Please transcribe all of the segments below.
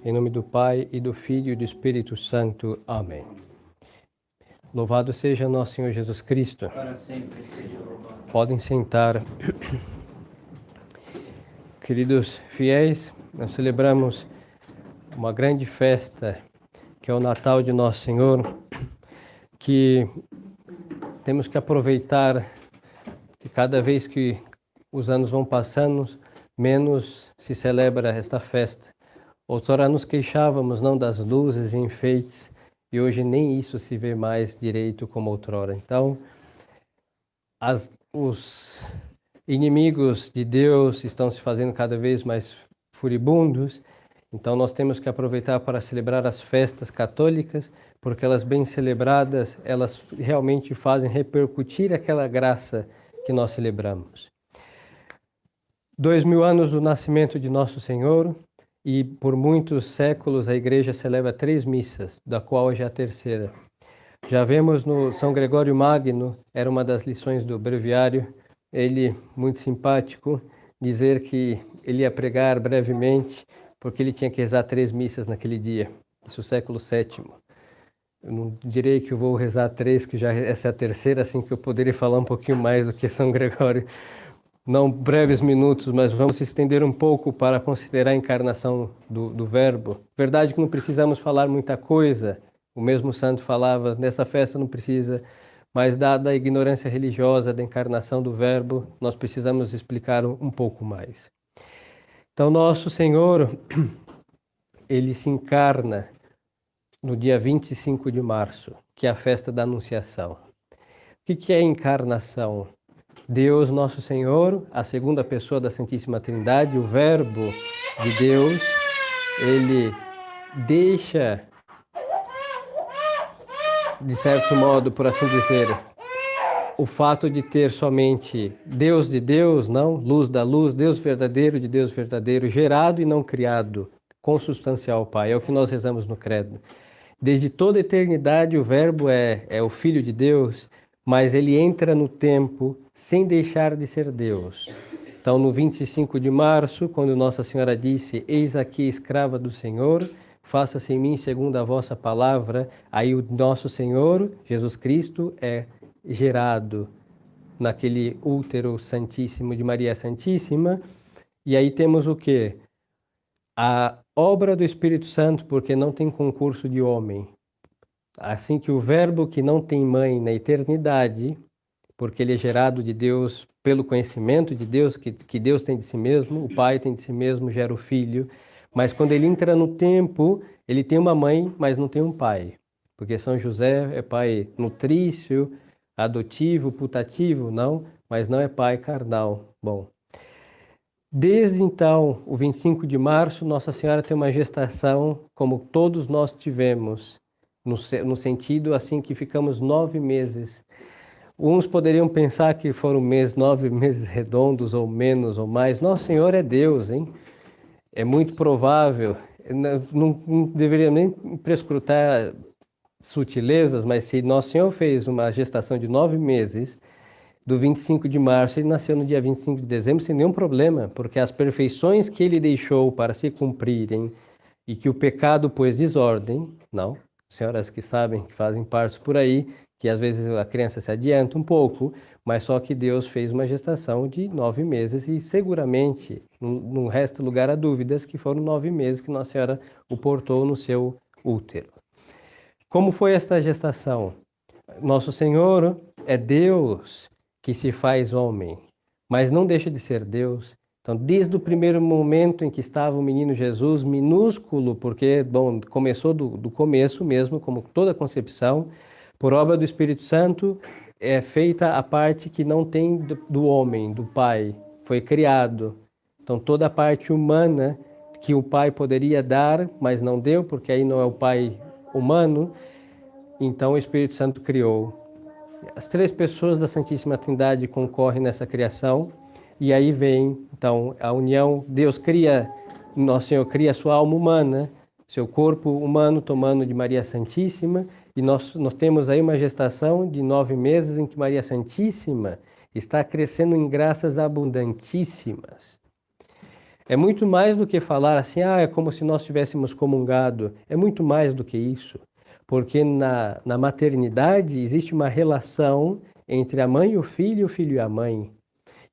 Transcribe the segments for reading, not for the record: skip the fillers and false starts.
Em nome do Pai, e do Filho e do Espírito Santo. Amém. Louvado seja nosso Senhor Jesus Cristo. Para sempre seja louvado. Podem sentar. Queridos fiéis, nós celebramos uma grande festa, que é o Natal de Nosso Senhor, que temos que aproveitar, que cada vez que os anos vão passando, menos se celebra esta festa. Outrora nos queixávamos não das luzes e enfeites, e hoje nem isso se vê mais direito como outrora. Então, os inimigos de Deus estão se fazendo cada vez mais furibundos, então nós temos que aproveitar para celebrar as festas católicas, porque elas bem celebradas, elas realmente fazem repercutir aquela graça que nós celebramos. 2000 anos do nascimento de Nosso Senhor, e por muitos séculos a Igreja celebra 3 missas, da qual hoje é a terceira. Já vemos no São Gregório Magno, era uma das lições do breviário, ele, muito simpático, dizer que ele ia pregar brevemente, porque ele tinha que rezar 3 missas naquele dia, isso século VII. Eu não direi que eu vou rezar 3, que já essa é a terceira, assim que eu poderia falar um pouquinho mais do que São Gregório. Não breves minutos, mas vamos se estender um pouco para considerar a encarnação do Verbo. Verdade que não precisamos falar muita coisa, o mesmo santo falava, nessa festa não precisa, mas dada a ignorância religiosa da encarnação do Verbo, nós precisamos explicar um pouco mais. Então, Nosso Senhor, ele se encarna no dia 25 de março, que é a festa da Anunciação. O que é a encarnação? Deus, Nosso Senhor, a segunda pessoa da Santíssima Trindade, o Verbo de Deus, ele deixa, de certo modo, por assim dizer, o fato de ter somente Deus de Deus, não, luz da luz, Deus verdadeiro de Deus verdadeiro, gerado e não criado, consubstancial ao Pai, é o que nós rezamos no Credo. Desde toda a eternidade o Verbo é o Filho de Deus, mas ele entra no tempo sem deixar de ser Deus. Então, no 25 de março, quando Nossa Senhora disse, eis aqui escrava do Senhor, faça-se em mim segundo a vossa palavra, aí o nosso Senhor, Jesus Cristo, é gerado naquele útero santíssimo de Maria Santíssima, e aí temos o quê? A obra do Espírito Santo, porque não tem concurso de homem. Assim que o Verbo que não tem mãe na eternidade, porque ele é gerado de Deus pelo conhecimento de Deus, que Deus tem de si mesmo, o Pai tem de si mesmo, gera o Filho, mas quando ele entra no tempo, ele tem uma mãe, mas não tem um pai, porque São José é pai nutrício, adotivo, putativo, não, mas não é pai carnal. Bom, desde então, o 25 de março, Nossa Senhora tem uma gestação, como todos nós tivemos, no sentido assim que ficamos 9 meses. Uns poderiam pensar que foram 9 meses redondos, ou menos, ou mais. Nosso Senhor é Deus, hein? É muito provável, não deveria nem prescrutar sutilezas, mas se Nosso Senhor fez uma gestação de 9 meses, do 25 de março, ele nasceu no dia 25 de dezembro sem nenhum problema, porque as perfeições que ele deixou para se cumprirem e que o pecado pôs desordem, não, senhoras que sabem, que fazem partos por aí, que às vezes a criança se adianta um pouco, mas só que Deus fez uma gestação de 9 meses e seguramente não resta lugar a dúvidas que foram 9 meses que Nossa Senhora o portou no seu útero. Como foi esta gestação? Nosso Senhor é Deus que se faz homem, mas não deixa de ser Deus. Então, desde o primeiro momento em que estava o menino Jesus, minúsculo, porque, bom, começou do começo mesmo, como toda concepção, por obra do Espírito Santo, é feita a parte que não tem do homem, do Pai, foi criado. Então, toda a parte humana que o Pai poderia dar, mas não deu, porque aí não é o Pai humano, então o Espírito Santo criou. As 3 pessoas da Santíssima Trindade concorrem nessa criação, e aí vem, então, a união. Deus cria, Nosso Senhor cria a sua alma humana, seu corpo humano tomando de Maria Santíssima, e nós temos aí uma gestação de 9 meses em que Maria Santíssima está crescendo em graças abundantíssimas. É muito mais do que falar assim, é como se nós tivéssemos comungado. É muito mais do que isso. Porque na maternidade existe uma relação entre a mãe e o filho e a mãe.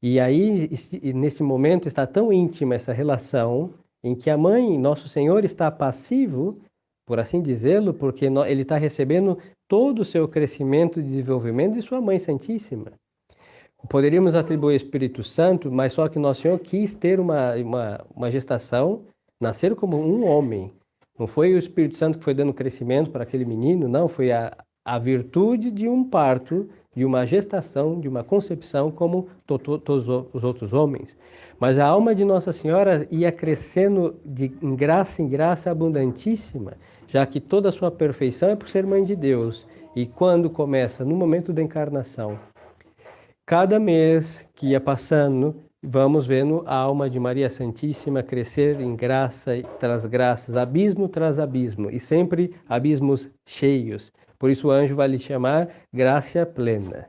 E aí, nesse momento, está tão íntima essa relação, em que a mãe, Nosso Senhor, está passivo, por assim dizê-lo, porque ele está recebendo todo o seu crescimento e desenvolvimento de sua Mãe Santíssima. Poderíamos atribuir ao Espírito Santo, mas só que Nosso Senhor quis ter uma gestação, nascer como um homem. Não foi o Espírito Santo que foi dando crescimento para aquele menino, não, foi a virtude de um parto, de uma gestação, de uma concepção, como todos os outros homens. Mas a alma de Nossa Senhora ia crescendo em graça abundantíssima, já que toda a sua perfeição é por ser mãe de Deus. E quando começa? No momento da encarnação. Cada mês que ia passando, vamos vendo a alma de Maria Santíssima crescer em graça tras graças, abismo tras abismo, e sempre abismos cheios. Por isso o anjo vai lhe chamar graça plena.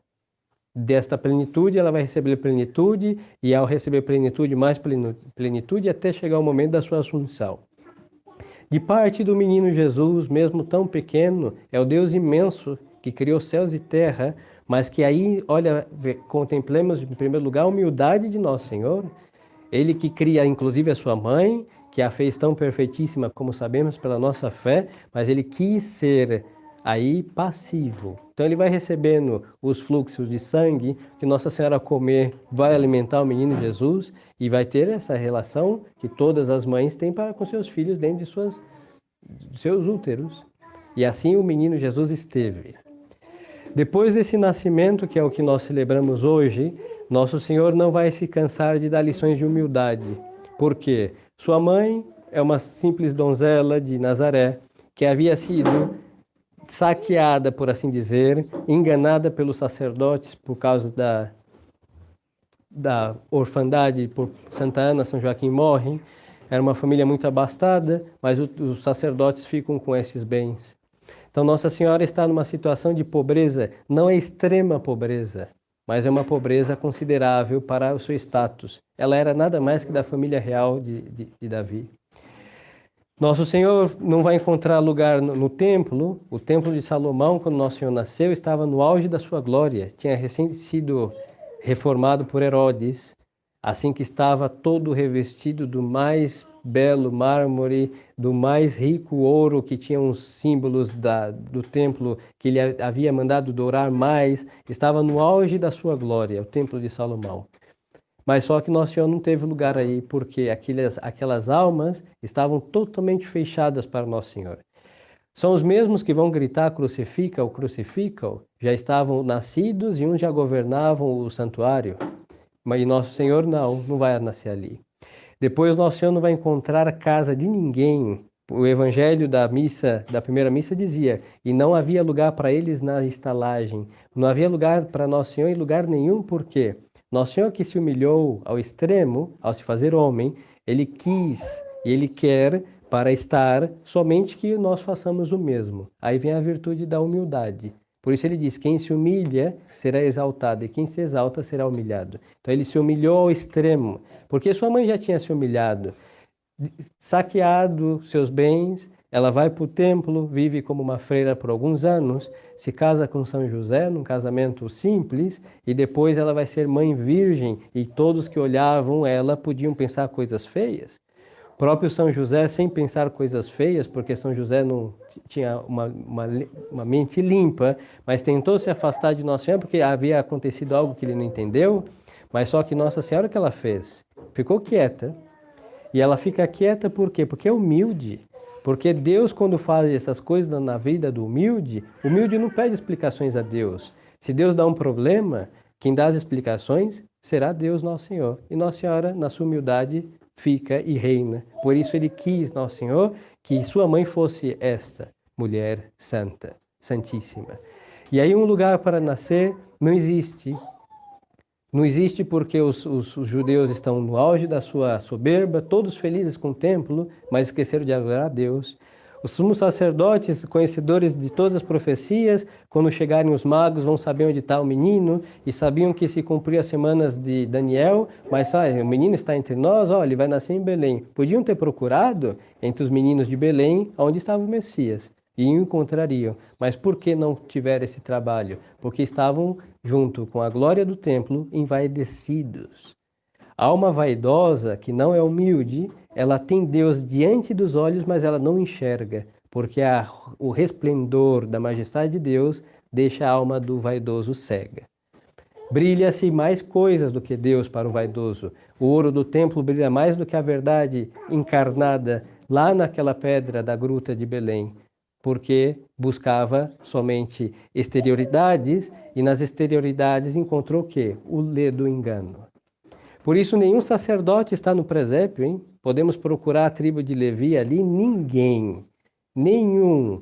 Desta plenitude, ela vai receber plenitude, e ao receber plenitude, mais plenitude, até chegar o momento da sua assunção. De parte do menino Jesus, mesmo tão pequeno, é o Deus imenso que criou céus e terra, mas que aí, olha, contemplemos em primeiro lugar a humildade de Nosso Senhor. Ele que cria inclusive a sua mãe, que a fez tão perfeitíssima como sabemos pela nossa fé, mas ele quis ser aí passivo. Então ele vai recebendo os fluxos de sangue que Nossa Senhora comer vai alimentar o menino Jesus e vai ter essa relação que todas as mães têm para com seus filhos dentro de seus úteros. E assim o menino Jesus esteve. Depois desse nascimento, que é o que nós celebramos hoje, Nosso Senhor não vai se cansar de dar lições de humildade. Por quê? Sua mãe é uma simples donzela de Nazaré, que havia sido saqueada, por assim dizer, enganada pelos sacerdotes por causa da orfandade, por Santa Ana, São Joaquim morrem. Era uma família muito abastada, mas os sacerdotes ficam com esses bens. Então Nossa Senhora está numa situação de pobreza, não é extrema pobreza, mas é uma pobreza considerável para o seu status. Ela era nada mais que da família real de Davi. Nosso Senhor não vai encontrar lugar no templo. O templo de Salomão, quando Nosso Senhor nasceu, estava no auge da sua glória. Tinha recém sido reformado por Herodes, assim que estava todo revestido do mais belo mármore, do mais rico ouro, que tinha os símbolos do templo que ele havia mandado dourar mais. Estava no auge da sua glória, o templo de Salomão. Mas só que Nosso Senhor não teve lugar aí, porque aquelas almas estavam totalmente fechadas para Nosso Senhor. São os mesmos que vão gritar crucifica-o, crucifica-o, já estavam nascidos e uns já governavam o santuário. Mas Nosso Senhor não vai nascer ali. Depois Nosso Senhor não vai encontrar a casa de ninguém. O evangelho da primeira missa dizia, e não havia lugar para eles na estalagem. Não havia lugar para Nosso Senhor em lugar nenhum, por quê? Nosso Senhor que se humilhou ao extremo, ao se fazer homem, ele quis e ele quer para estar somente que nós façamos o mesmo. Aí vem a virtude da humildade. Por isso ele diz, quem se humilha será exaltado e quem se exalta será humilhado. Então ele se humilhou ao extremo, porque sua mãe já tinha se humilhado, saqueado seus bens. Ela vai para o templo, vive como uma freira por alguns anos, se casa com São José num casamento simples e depois ela vai ser mãe virgem e todos que olhavam ela podiam pensar coisas feias. O próprio São José, sem pensar coisas feias, porque São José não tinha uma mente limpa, mas tentou se afastar de Nossa Senhora porque havia acontecido algo que ele não entendeu, mas só que Nossa Senhora, o que ela fez? Ficou quieta. E ela fica quieta por quê? Porque é humilde. Porque Deus, quando faz essas coisas na vida do humilde, o humilde não pede explicações a Deus. Se Deus dá um problema, quem dá as explicações será Deus, Nosso Senhor. E Nossa Senhora, na sua humildade, fica e reina. Por isso ele quis, Nosso Senhor, que sua mãe fosse esta mulher santa, santíssima. E aí um lugar para nascer não existe. Não existe porque os judeus estão no auge da sua soberba, todos felizes com o templo, mas esqueceram de adorar a Deus. Os sumos sacerdotes, conhecedores de todas as profecias, quando chegarem os magos, vão saber onde está o menino, e sabiam que se cumpriam as semanas de Daniel, mas o menino está entre nós, ele vai nascer em Belém. Podiam ter procurado entre os meninos de Belém onde estava o Messias, e o encontrariam. Mas por que não tiveram esse trabalho? Porque estavam junto com a glória do templo, envaidecidos. A alma vaidosa, que não é humilde, ela tem Deus diante dos olhos, mas ela não enxerga, porque o resplendor da majestade de Deus deixa a alma do vaidoso cega. Brilha-se mais coisas do que Deus para o vaidoso. O ouro do templo brilha mais do que a verdade encarnada lá naquela pedra da gruta de Belém, porque buscava somente exterioridades e nas exterioridades encontrou o quê? O ledo engano. Por isso, nenhum sacerdote está no presépio, hein? Podemos procurar a tribo de Levi ali, ninguém, nenhum,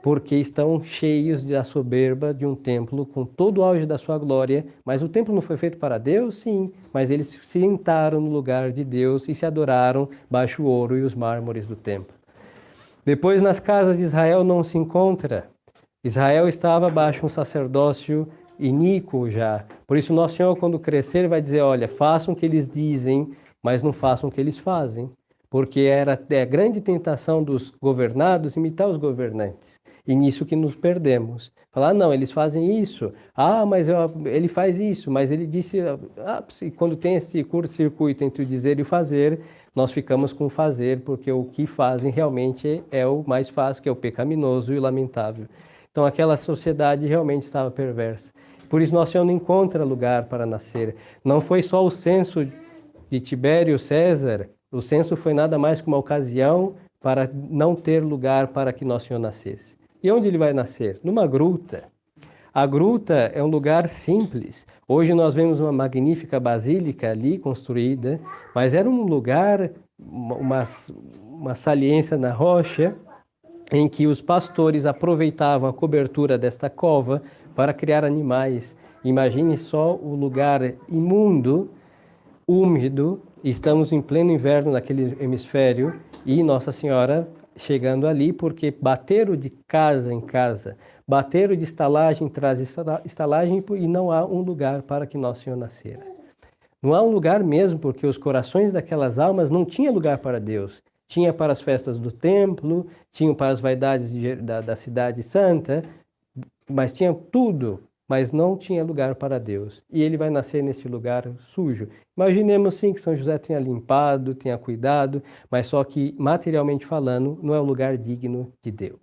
porque estão cheios da soberba de um templo com todo o auge da sua glória. Mas o templo não foi feito para Deus? Sim, mas eles se sentaram no lugar de Deus e se adoraram baixo o ouro e os mármores do templo. Depois, nas casas de Israel não se encontra. Israel estava baixo um sacerdócio iníquo já. Por isso, Nosso Senhor, quando crescer, vai dizer, olha, façam o que eles dizem, mas não façam o que eles fazem. Porque era a grande tentação dos governados imitar os governantes. E nisso que nos perdemos. Falar, não, eles fazem isso. Mas ele faz isso. Mas ele disse, e quando tem esse curto-circuito entre o dizer e o fazer, nós ficamos com o fazer, porque o que fazem realmente é o mais fácil, que é o pecaminoso e o lamentável. Então, aquela sociedade realmente estava perversa. Por isso, Nosso Senhor não encontra lugar para nascer. Não foi só o censo de Tibério César. O censo foi nada mais que uma ocasião para não ter lugar para que Nosso Senhor nascesse. E onde ele vai nascer? Numa gruta. A gruta é um lugar simples. Hoje nós vemos uma magnífica basílica ali construída, mas era um lugar, uma saliência na rocha, em que os pastores aproveitavam a cobertura desta cova para criar animais. Imagine só o lugar imundo, úmido, estamos em pleno inverno naquele hemisfério e Nossa Senhora chegando ali porque bateram de casa em casa, bateram de estalagem tras estalagem e não há um lugar para que Nosso Senhor nascera. Não há um lugar mesmo porque os corações daquelas almas não tinham lugar para Deus. Tinha para as festas do templo, tinha para as vaidades da cidade santa, mas tinha tudo, mas não tinha lugar para Deus. E ele vai nascer neste lugar sujo. Imaginemos sim que São José tenha limpado, tenha cuidado, mas só que, materialmente falando, não é um lugar digno de Deus.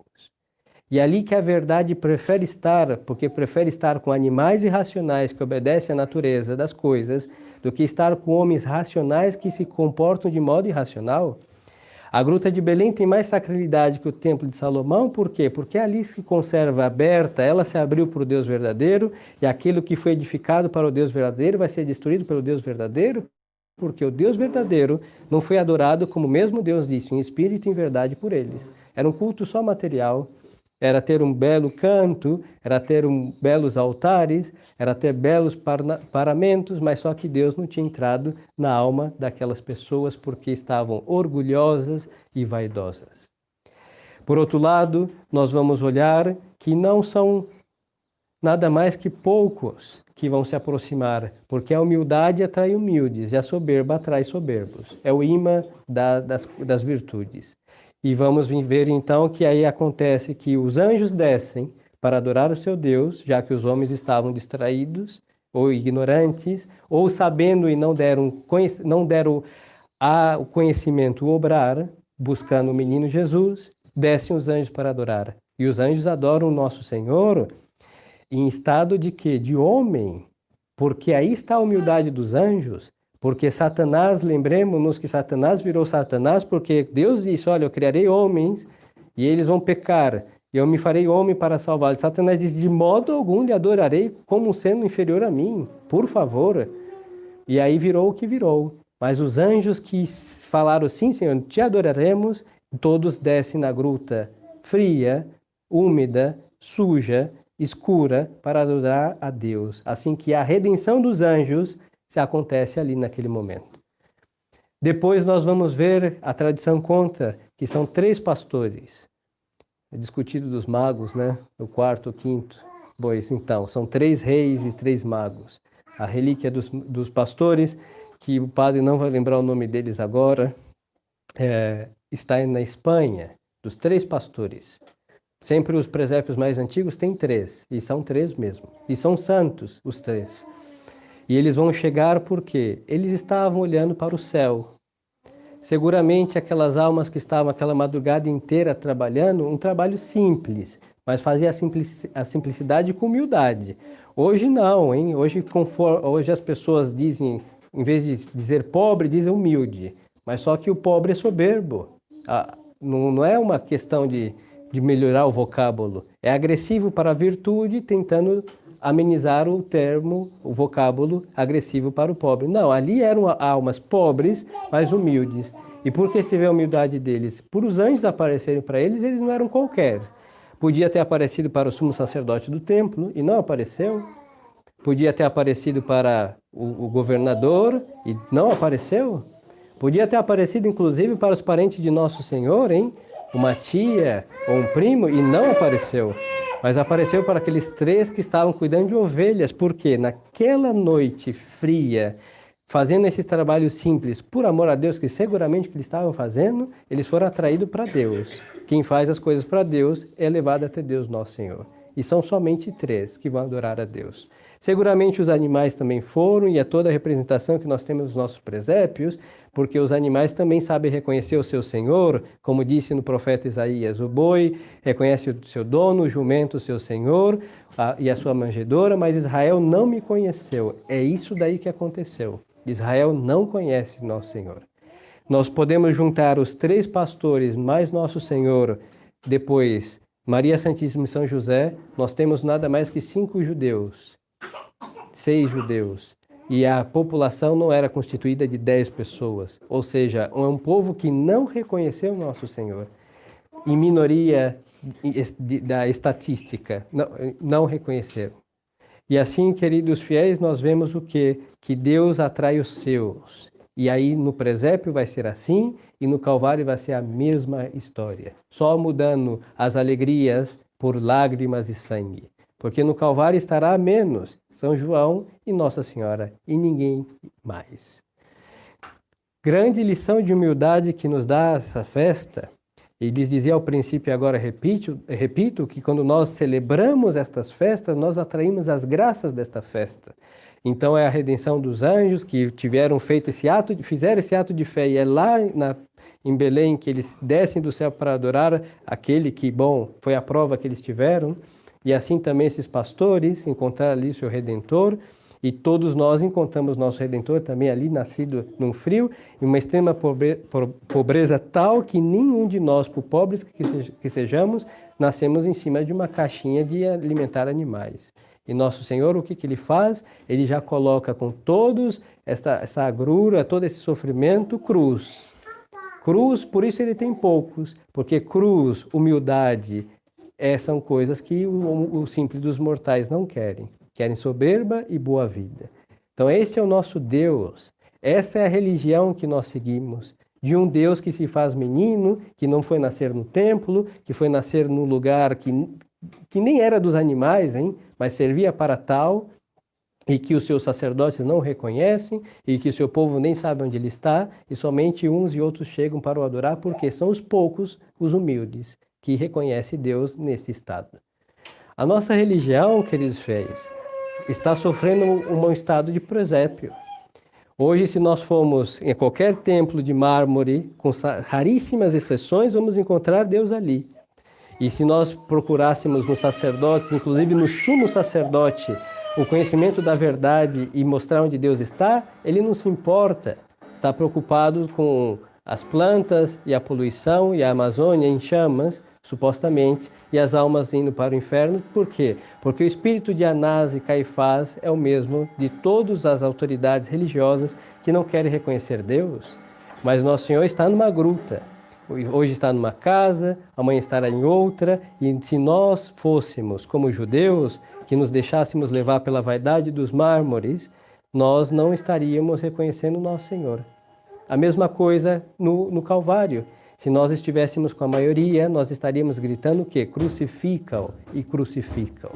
E é ali que a verdade prefere estar, porque prefere estar com animais irracionais que obedecem à natureza das coisas, do que estar com homens racionais que se comportam de modo irracional. A Gruta de Belém tem mais sacralidade que o Templo de Salomão, por quê? Porque ali se conserva aberta, ela se abriu para o Deus verdadeiro, e aquilo que foi edificado para o Deus verdadeiro vai ser destruído pelo Deus verdadeiro, porque o Deus verdadeiro não foi adorado como o mesmo Deus disse, em espírito e em verdade por eles. Era um culto só material, era ter um belo canto, era ter belos altares, era ter belos paramentos, mas só que Deus não tinha entrado na alma daquelas pessoas porque estavam orgulhosas e vaidosas. Por outro lado, nós vamos olhar que não são nada mais que poucos que vão se aproximar, porque a humildade atrai humildes e a soberba atrai soberbos. É o imã das virtudes. E vamos ver então que aí acontece que os anjos descem para adorar o seu Deus, já que os homens estavam distraídos ou ignorantes, ou sabendo e não deram o conhecimento obrar, buscando o menino Jesus, descem os anjos para adorar. E os anjos adoram o nosso Senhor em estado de quê? De homem, porque aí está a humildade dos anjos. Porque Satanás, lembremos-nos que Satanás virou Satanás porque Deus disse, olha, eu criarei homens e eles vão pecar, e eu me farei homem para salvá-los. Satanás diz, de modo algum lhe adorarei como sendo inferior a mim, por favor. E aí virou o que virou. Mas os anjos que falaram, sim, Senhor, te adoraremos, todos descem na gruta fria, úmida, suja, escura, para adorar a Deus. Assim que a redenção dos anjos se acontece ali naquele momento. Depois nós vamos ver, a tradição conta que são 3 pastores. discutido dos magos, né? O quarto, o quinto. Pois então, são 3 reis e 3 magos. A relíquia dos pastores, que o padre não vai lembrar o nome deles agora, está na Espanha, dos 3 pastores. Sempre os presépios mais antigos têm 3, e são 3 mesmo. E são santos, os 3. E eles vão chegar porque eles estavam olhando para o céu. Seguramente aquelas almas que estavam aquela madrugada inteira trabalhando, um trabalho simples, mas fazia a simplicidade com humildade. Hoje não, hein? Hoje as pessoas dizem, em vez de dizer pobre, dizem humilde. Mas só que o pobre é soberbo. Não é uma questão de melhorar o vocábulo. É agressivo para a virtude, tentando amenizar o vocábulo agressivo para o pobre. Não, ali eram almas pobres, mas humildes. E por que se vê a humildade deles? Por os anjos aparecerem para eles, eles não eram qualquer. Podia ter aparecido para o sumo sacerdote do templo e não apareceu. Podia ter aparecido para o governador e não apareceu. Podia ter aparecido, inclusive, para os parentes de Nosso Senhor, hein? Uma tia ou um primo, e não apareceu. Mas apareceu para aqueles 3 que estavam cuidando de ovelhas, porque naquela noite fria, fazendo esse trabalho simples, por amor a Deus, que seguramente que eles estavam fazendo, eles foram atraídos para Deus. Quem faz as coisas para Deus é levado até Deus, Nosso Senhor. E são somente 3 que vão adorar a Deus. Seguramente os animais também foram, e é toda a representação que nós temos nos nossos presépios, porque os animais também sabem reconhecer o seu Senhor, como disse no profeta Isaías, o boi reconhece o seu dono, o jumento o seu Senhor e a sua manjedoura, mas Israel não me conheceu. É isso daí que aconteceu. Israel não conhece nosso Senhor. Nós podemos juntar os 3 pastores mais nosso Senhor, depois Maria Santíssima e São José, nós temos nada mais que 5 judeus. 6 judeus. E a população não era constituída de 10 pessoas. Ou seja, é um povo que não reconheceu Nosso Senhor. Em minoria da estatística, não reconheceram. E assim, queridos fiéis, nós vemos o quê? Que Deus atrai os seus. E aí no presépio vai ser assim, e no Calvário vai ser a mesma história. Só mudando as alegrias por lágrimas e sangue. Porque no Calvário estará menos São João e Nossa Senhora, e ninguém mais. Grande lição de humildade que nos dá essa festa, e lhes dizia ao princípio e agora repito, que quando nós celebramos estas festas, nós atraímos as graças desta festa. Então é a redenção dos anjos que fizeram esse ato de fé, e é lá em Belém que eles descem do céu para adorar aquele que, foi a prova que eles tiveram. E assim também esses pastores encontraram ali o seu Redentor, e todos nós encontramos nosso Redentor também ali, nascido num frio, em uma extrema pobreza tal que nenhum de nós, por pobres que sejamos, nascemos em cima de uma caixinha de alimentar animais. E nosso Senhor, o que Ele faz? Ele já coloca com todos essa agrura, todo esse sofrimento, cruz. Cruz, por isso Ele tem poucos, porque cruz, humildade, são coisas que o simples dos mortais não querem. Querem soberba e boa vida. Então esse é o nosso Deus. Essa é a religião que nós seguimos. De um Deus que se faz menino, que não foi nascer no templo, que foi nascer num lugar que nem era dos animais, hein? Mas servia para tal, e que os seus sacerdotes não reconhecem, e que o seu povo nem sabe onde ele está, e somente uns e outros chegam para o adorar, porque são os poucos, os humildes, que reconhecem Deus nesse estado. A nossa religião, queridos fiéis, está sofrendo um estado de presépio. Hoje, se nós formos em qualquer templo de mármore, com raríssimas exceções, vamos encontrar Deus ali. E se nós procurássemos nos sacerdotes, inclusive no sumo sacerdote, o conhecimento da verdade e mostrar onde Deus está, ele não se importa. Está preocupado com as plantas e a poluição e a Amazônia em chamas, supostamente, e as almas indo para o inferno. Por quê? Porque o espírito de Anás e Caifás é o mesmo de todas as autoridades religiosas que não querem reconhecer Deus. Mas Nosso Senhor está numa gruta. Hoje está numa casa, amanhã estará em outra, e se nós fôssemos como judeus, que nos deixássemos levar pela vaidade dos mármores, nós não estaríamos reconhecendo Nosso Senhor. A mesma coisa no Calvário. Se nós estivéssemos com a maioria, nós estaríamos gritando o quê? Crucificam e crucificam.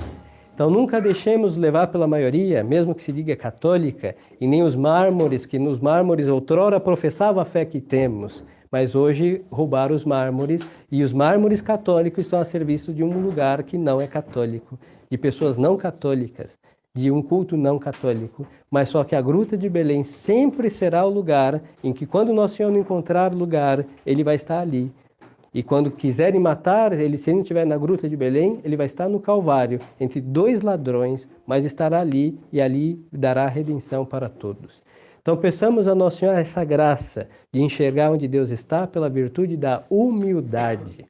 Então nunca deixemos levar pela maioria, mesmo que se diga católica, e nem os mármores, que nos mármores outrora professava a fé que temos, mas hoje roubaram os mármores, e os mármores católicos estão a serviço de um lugar que não é católico, de pessoas não católicas, de um culto não católico, mas só que a Gruta de Belém sempre será o lugar em que, quando Nosso Senhor não encontrar lugar, ele vai estar ali. E quando quiserem matar, ele, se ele não estiver na Gruta de Belém, ele vai estar no Calvário, entre dois ladrões, mas estará ali e ali dará redenção para todos. Então peçamos a Nossa Senhora essa graça de enxergar onde Deus está pela virtude da humildade.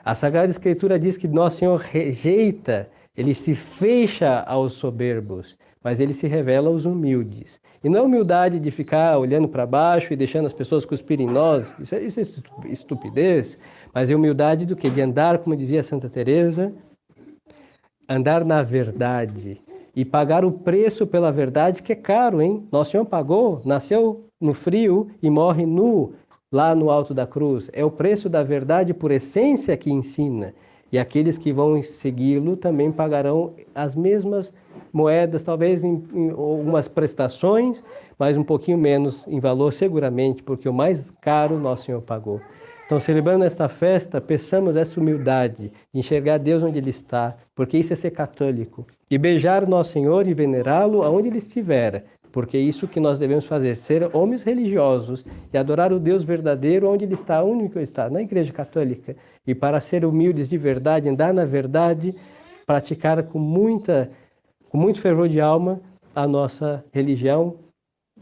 A Sagrada Escritura diz que Nosso Senhor rejeita, ele se fecha aos soberbos, mas ele se revela aos humildes. E não é humildade de ficar olhando para baixo e deixando as pessoas cuspirem em nós, isso é estupidez, mas é humildade do quê? De andar, como dizia Santa Teresa, andar na verdade e pagar o preço pela verdade, que é caro, hein? Nosso Senhor pagou, nasceu no frio e morre nu lá no alto da cruz. É o preço da verdade por essência que ensina. E aqueles que vão segui-lo também pagarão as mesmas moedas, talvez em algumas prestações, mas um pouquinho menos em valor seguramente, porque o mais caro Nosso Senhor pagou. Então, celebrando esta festa, peçamos essa humildade, de enxergar Deus onde Ele está, porque isso é ser católico, e beijar Nosso Senhor e venerá-lo aonde Ele estiver, porque é isso que nós devemos fazer, ser homens religiosos e adorar o Deus verdadeiro onde Ele está, onde Ele está, na Igreja Católica. E para ser humildes de verdade, andar na verdade, praticar com muito fervor de alma a nossa religião,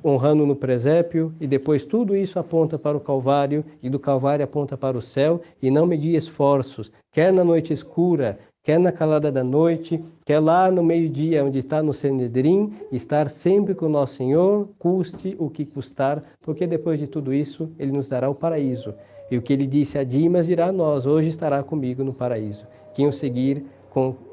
honrando no presépio, e depois tudo isso aponta para o Calvário, e do Calvário aponta para o céu, e não medir esforços, quer na noite escura, quer na calada da noite, quer lá no meio-dia, onde está no Sanedrim, estar sempre com o nosso Senhor, custe o que custar, porque depois de tudo isso, Ele nos dará o paraíso. E o que Ele disse a Dimas dirá a nós, hoje estará comigo no paraíso. Quem o seguir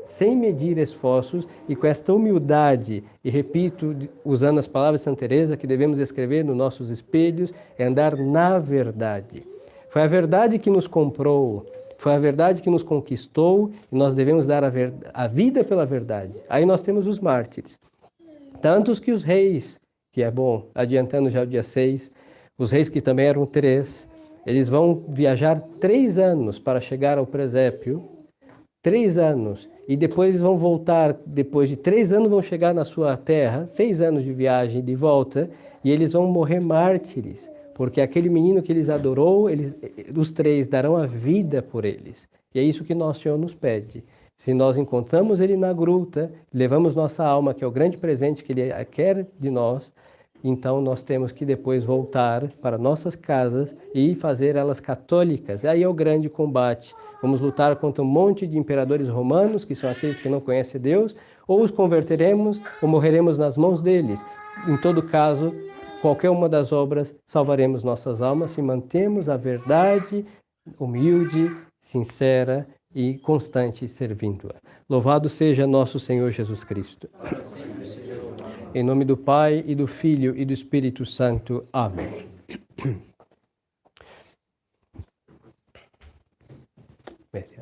sem medir esforços e com esta humildade, e repito, usando as palavras de Santa Teresa, que devemos escrever nos nossos espelhos, é andar na verdade. Foi a verdade que nos comprou, foi a verdade que nos conquistou, e nós devemos dar a vida pela verdade. Aí nós temos os mártires. Tantos que os reis, que é bom, adiantando já o dia 6, os reis que também eram 3, eles vão viajar 3 anos para chegar ao presépio, 3 anos, e depois vão voltar, depois de 3 anos vão chegar na sua terra, 6 anos de viagem de volta, e eles vão morrer mártires, porque aquele menino que eles adorou, os 3 darão a vida por eles. E é isso que Nosso Senhor nos pede. Se nós encontramos Ele na gruta, levamos nossa alma, que é o grande presente que Ele quer de nós, então nós temos que depois voltar para nossas casas e fazer elas católicas. Aí é o grande combate. Vamos lutar contra um monte de imperadores romanos, que são aqueles que não conhecem Deus, ou os converteremos ou morreremos nas mãos deles. Em todo caso, qualquer uma das obras, salvaremos nossas almas se mantemos a verdade humilde, sincera e constante servindo-a. Louvado seja nosso Senhor Jesus Cristo. Em nome do Pai, e do Filho, e do Espírito Santo. Amém.